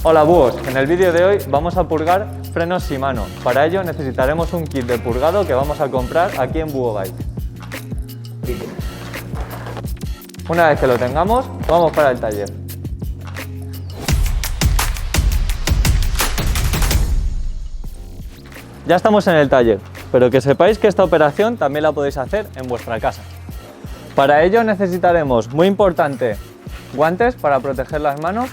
Hola búhos, en el vídeo de hoy vamos a purgar frenos Shimano. Para ello necesitaremos un kit de purgado que vamos a comprar aquí en Búho Bike. Una vez que lo tengamos, vamos para el taller. Ya estamos en el taller, pero que sepáis que esta operación también la podéis hacer en vuestra casa. Para ello necesitaremos, muy importante, guantes para proteger las manos,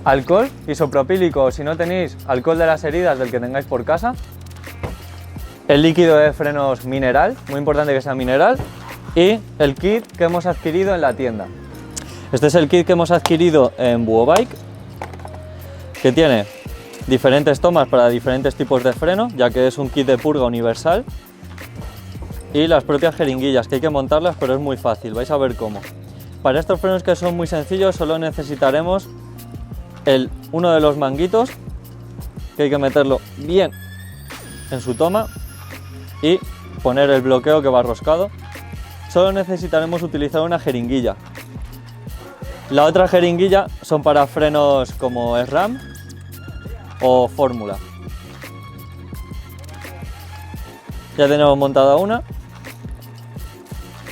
alcohol isopropílico si no tenéis alcohol de las heridas del que tengáis por casa, el líquido de frenos mineral, muy importante que sea mineral, y el kit que hemos adquirido en la tienda. Este es el kit que hemos adquirido en Búho Bike, que tiene diferentes tomas para diferentes tipos de freno, ya que es un kit de purga universal, y las propias jeringuillas, que hay que montarlas, pero es muy fácil, vais a ver cómo. Para estos frenos, que son muy sencillos, solo necesitaremos uno de los manguitos, que hay que meterlo bien en su toma y poner el bloqueo que va roscado. Solo necesitaremos utilizar una jeringuilla. La otra jeringuilla son para frenos como SRAM o Fórmula. Ya tenemos montada una.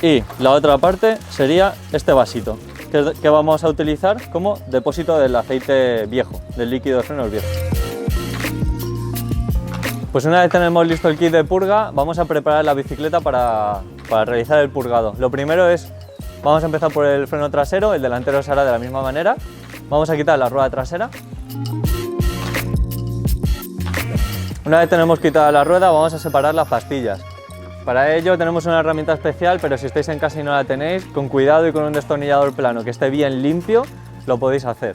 Y la otra parte sería este vasito, que vamos a utilizar como depósito del aceite viejo, del líquido de frenos viejo. Pues una vez tenemos listo el kit de purga, vamos a preparar la bicicleta para realizar el purgado. Lo primero es, vamos a empezar por el freno trasero, el delantero se hará de la misma manera. Vamos a quitar la rueda trasera. Una vez tenemos quitada la rueda, vamos a separar las pastillas. Para ello tenemos una herramienta especial, pero si estáis en casa y no la tenéis, con cuidado y con un destornillador plano que esté bien limpio, lo podéis hacer.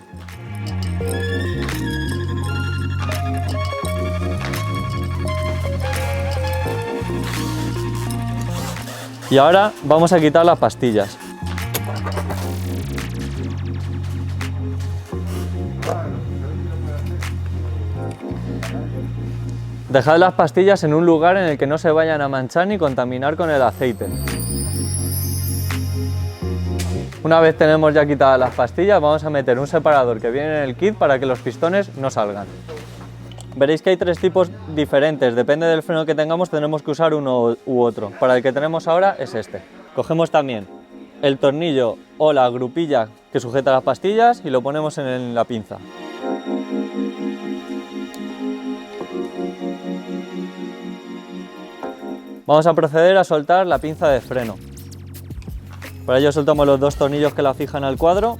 Y ahora vamos a quitar las pastillas. Dejad las pastillas en un lugar en el que no se vayan a manchar ni contaminar con el aceite. Una vez tenemos ya quitadas las pastillas, vamos a meter un separador que viene en el kit para que los pistones no salgan. Veréis que hay tres tipos diferentes, depende del freno que tengamos, tendremos que usar uno u otro. Para el que tenemos ahora es este. Cogemos también el tornillo o la grupilla que sujeta las pastillas y lo ponemos en la pinza. Vamos a proceder a soltar la pinza de freno. Para ello soltamos los dos tornillos que la fijan al cuadro,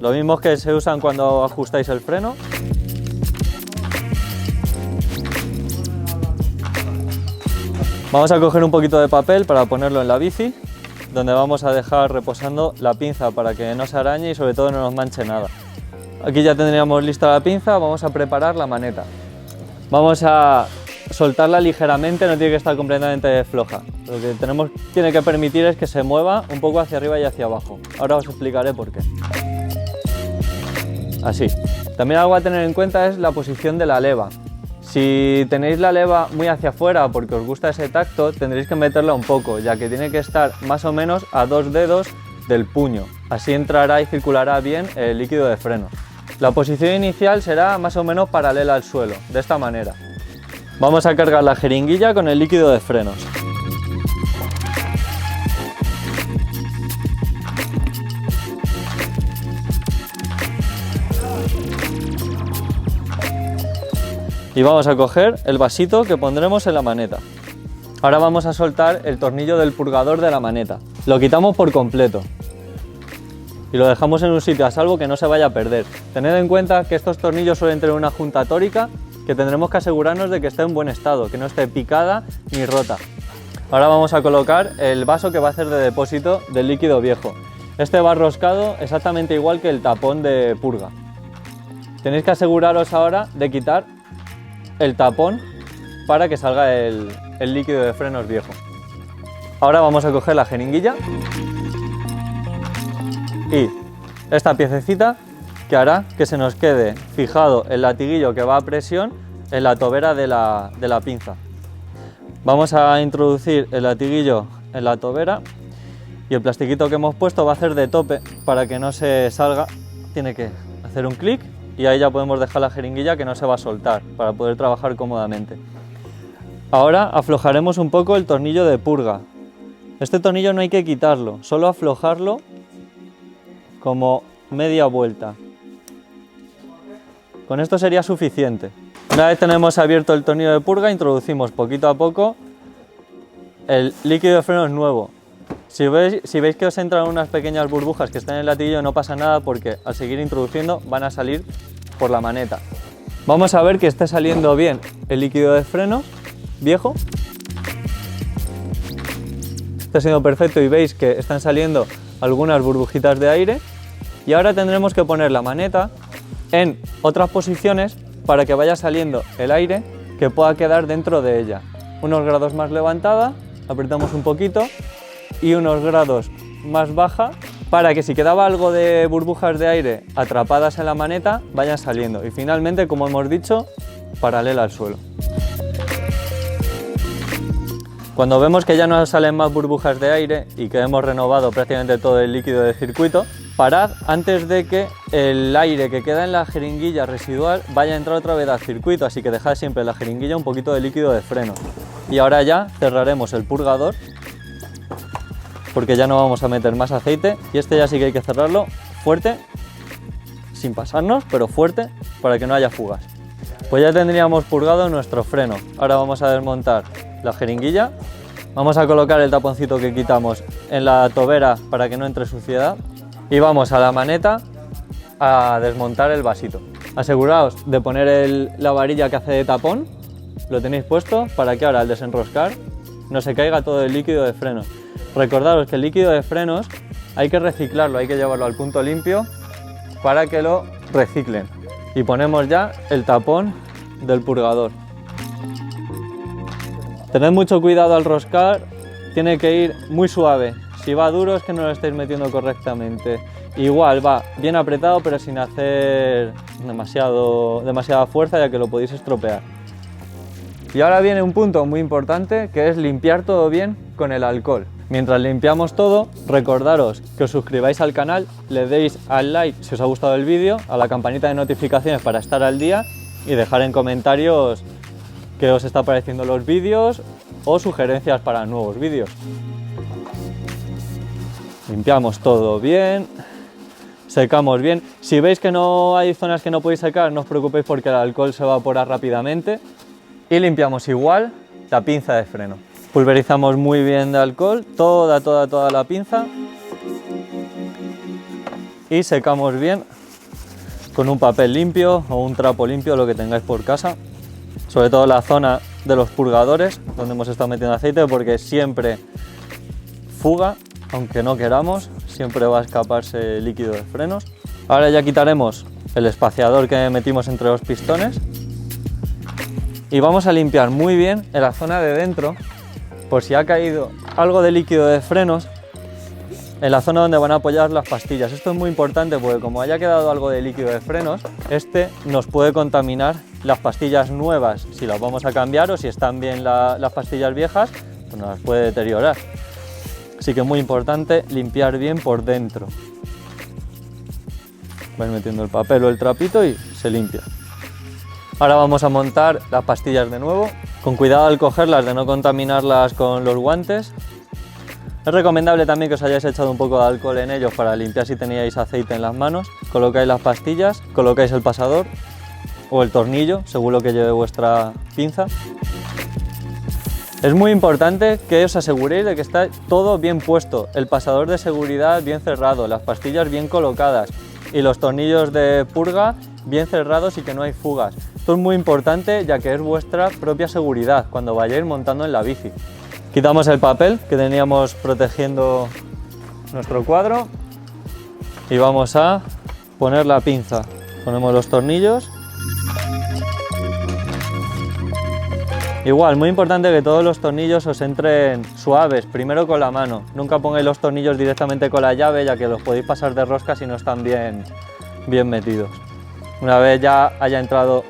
los mismos que se usan cuando ajustáis el freno. Vamos a coger un poquito de papel para ponerlo en la bici, donde vamos a dejar reposando la pinza para que no se arañe y sobre todo no nos manche nada. Aquí ya tendríamos lista la pinza, vamos a preparar la maneta. Vamos a soltarla ligeramente, no tiene que estar completamente floja. Lo que tiene que permitir es que se mueva un poco hacia arriba y hacia abajo. Ahora os explicaré por qué. Así. También algo a tener en cuenta es la posición de la leva. Si tenéis la leva muy hacia afuera porque os gusta ese tacto, tendréis que meterla un poco, ya que tiene que estar más o menos a 2 dedos del puño. Así entrará y circulará bien el líquido de freno. La posición inicial será más o menos paralela al suelo, de esta manera. Vamos a cargar la jeringuilla con el líquido de frenos. Y vamos a coger el vasito que pondremos en la maneta. Ahora vamos a soltar el tornillo del purgador de la maneta. Lo quitamos por completo y lo dejamos en un sitio a salvo que no se vaya a perder. Tened en cuenta que estos tornillos suelen tener una junta tórica que tendremos que asegurarnos de que esté en buen estado, que no esté picada ni rota. Ahora vamos a colocar el vaso que va a hacer de depósito del líquido viejo. Este va roscado exactamente igual que el tapón de purga. Tenéis que aseguraros ahora de quitar el tapón para que salga el líquido de frenos viejo. Ahora vamos a coger la jeringuilla y esta piececita que hará que se nos quede fijado el latiguillo que va a presión en la tobera de la pinza. Vamos a introducir el latiguillo en la tobera y el plastiquito que hemos puesto va a hacer de tope para que no se salga. Tiene que hacer un clic y ahí ya podemos dejar la jeringuilla que no se va a soltar para poder trabajar cómodamente. Ahora aflojaremos un poco el tornillo de purga. Este tornillo no hay que quitarlo, solo aflojarlo como media vuelta. Con esto sería suficiente. Una vez tenemos abierto el tornillo de purga, introducimos poquito a poco el líquido de frenos nuevo. Si veis que os entran unas pequeñas burbujas que están en el latillo, no pasa nada porque al seguir introduciendo van a salir por la maneta. Vamos a ver que esté saliendo bien el líquido de frenos viejo. Está siendo perfecto y veis que están saliendo algunas burbujitas de aire. Y ahora tendremos que poner la maneta en otras posiciones para que vaya saliendo el aire que pueda quedar dentro de ella. Unos grados más levantada, apretamos un poquito, y unos grados más baja para que si quedaba algo de burbujas de aire atrapadas en la maneta vayan saliendo. Y finalmente, como hemos dicho, paralela al suelo. Cuando vemos que ya no salen más burbujas de aire y que hemos renovado prácticamente todo el líquido de circuito, parad antes de que el aire que queda en la jeringuilla residual vaya a entrar otra vez al circuito, así que dejad siempre en la jeringuilla un poquito de líquido de freno. Y ahora ya cerraremos el purgador, porque ya no vamos a meter más aceite, y este ya sí que hay que cerrarlo fuerte, sin pasarnos, pero fuerte, para que no haya fugas. Pues ya tendríamos purgado nuestro freno. Ahora vamos a desmontar la jeringuilla, vamos a colocar el taponcito que quitamos en la tobera para que no entre suciedad y vamos a la maneta a desmontar el vasito. Aseguraos de poner la varilla que hace de tapón, lo tenéis puesto para que ahora al desenroscar no se caiga todo el líquido de frenos. Recordaros que el líquido de frenos hay que reciclarlo, hay que llevarlo al punto limpio para que lo reciclen. Y ponemos ya el tapón del purgador. Tened mucho cuidado al roscar, tiene que ir muy suave. Si va duro es que no lo estáis metiendo correctamente. Igual va bien apretado pero sin hacer demasiada fuerza, ya que lo podéis estropear. Y ahora viene un punto muy importante, que es limpiar todo bien con el alcohol. Mientras limpiamos todo, recordaros que os suscribáis al canal, le deis al like si os ha gustado el vídeo, a la campanita de notificaciones para estar al día y dejar en comentarios qué os está pareciendo los vídeos o sugerencias para nuevos vídeos. Limpiamos todo bien, secamos bien. Si veis que no hay zonas que no podéis secar, no os preocupéis porque el alcohol se evapora rápidamente. Y limpiamos igual la pinza de freno. Pulverizamos muy bien de alcohol toda la pinza y secamos bien con un papel limpio o un trapo limpio, lo que tengáis por casa. Sobre todo la zona de los purgadores donde hemos estado metiendo aceite, porque siempre fuga, aunque no queramos, siempre va a escaparse líquido de frenos. Ahora ya quitaremos el espaciador que metimos entre los pistones y vamos a limpiar muy bien en la zona de dentro, por si ha caído algo de líquido de frenos en la zona donde van a apoyar las pastillas. Esto es muy importante porque como haya quedado algo de líquido de frenos, este nos puede contaminar las pastillas nuevas si las vamos a cambiar, o si están bien las pastillas viejas, pues nos las puede deteriorar. Así que es muy importante limpiar bien por dentro. Vais metiendo el papel o el trapito y se limpia. Ahora vamos a montar las pastillas de nuevo, con cuidado al cogerlas de no contaminarlas con los guantes. Es recomendable también que os hayáis echado un poco de alcohol en ellos para limpiar si teníais aceite en las manos. Colocáis las pastillas, colocáis el pasador o el tornillo, según lo que lleve vuestra pinza. Es muy importante que os aseguréis de que está todo bien puesto, el pasador de seguridad bien cerrado, las pastillas bien colocadas y los tornillos de purga bien cerrados y que no hay fugas. Esto es muy importante, ya que es vuestra propia seguridad cuando vayáis montando en la bici. Quitamos el papel que teníamos protegiendo nuestro cuadro y vamos a poner la pinza. Ponemos los tornillos. Igual, muy importante que todos los tornillos os entren suaves, primero con la mano. Nunca pongáis los tornillos directamente con la llave, ya que los podéis pasar de rosca si no están bien metidos. Una vez ya haya entrado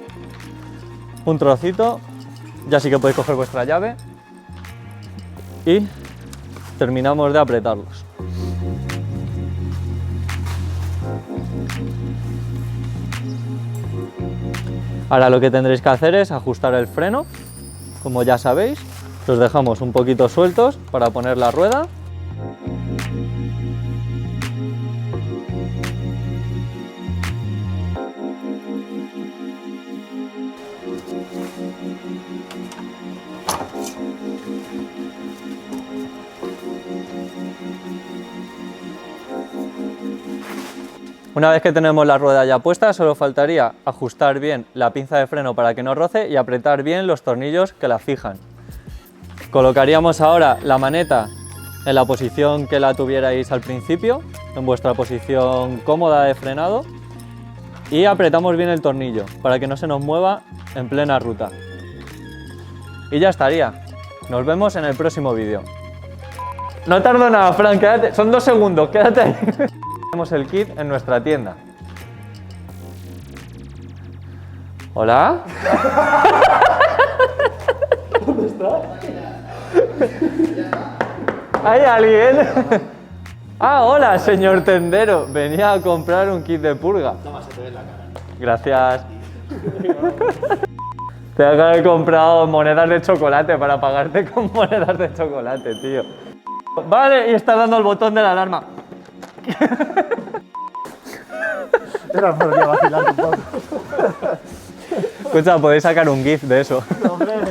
un trocito, ya sí que podéis coger vuestra llave y terminamos de apretarlos. Ahora lo que tendréis que hacer es ajustar el freno, como ya sabéis. Los dejamos un poquito sueltos para poner la rueda. Una vez que tenemos la rueda ya puesta, solo faltaría ajustar bien la pinza de freno para que no roce y apretar bien los tornillos que la fijan. Colocaríamos ahora la maneta en la posición que la tuvierais al principio, en vuestra posición cómoda de frenado, y apretamos bien el tornillo para que no se nos mueva en plena ruta. Y ya estaría. Nos vemos en el próximo vídeo. No tardo nada, Fran, quédate, son 2 segundos, quédate ahí. Tenemos el kit en nuestra tienda. ¿Hola? ¿Dónde está? ¿Hay alguien? Ah, hola, señor tendero. Venía a comprar un kit de purga. Toma, se te ve en la cara. Gracias. Te voy a haber comprado monedas de chocolate para pagarte con monedas de chocolate, tío. Vale, y está dando el botón de la alarma. Era por aquí vacilando un poco. Escucha, podéis sacar un GIF de eso. No, hombre.